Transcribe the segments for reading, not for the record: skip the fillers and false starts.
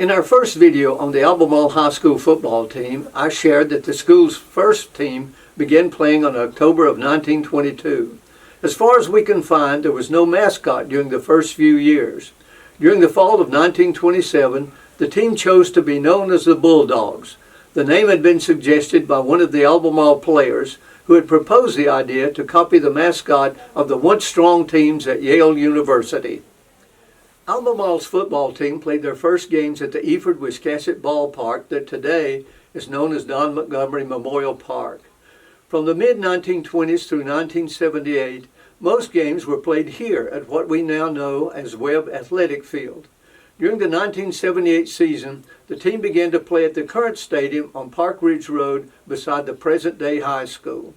In our first video on the Albemarle High School football team, I shared that the school's first team began playing in October of 1922. As far as we can find, there was no mascot during the first few years. During the fall of 1927, the team chose to be known as the Bulldogs. The name had been suggested by one of the Albemarle players who had proposed the idea to copy the mascot of the once strong teams at Yale University. Albemarle's football team played their first games at the Eford-Wiscasset ballpark that today is known as Don Montgomery Memorial Park. From the mid-1920s through 1978, most games were played here at what we now know as Webb Athletic Field. During the 1978 season, the team began to play at the current stadium on Park Ridge Road beside the present-day high school.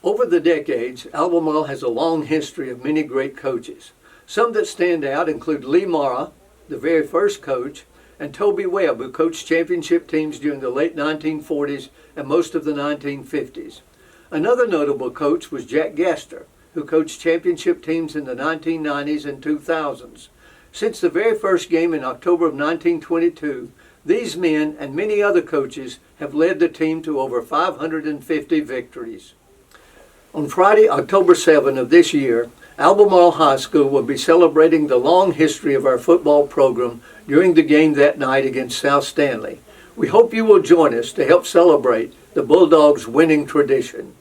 Over the decades, Albemarle has a long history of many great coaches. Some that stand out include Lee Mara, the very first coach, and Toby Webb, who coached championship teams during the late 1940s and most of the 1950s. Another notable coach was Jack Gaster, who coached championship teams in the 1990s and 2000s. Since the very first game in October of 1922, these men and many other coaches have led the team to over 550 victories. On Friday, October 7 of this year, Albemarle High School will be celebrating the long history of our football program during the game that night against South Stanley. We hope you will join us to help celebrate the Bulldogs' winning tradition.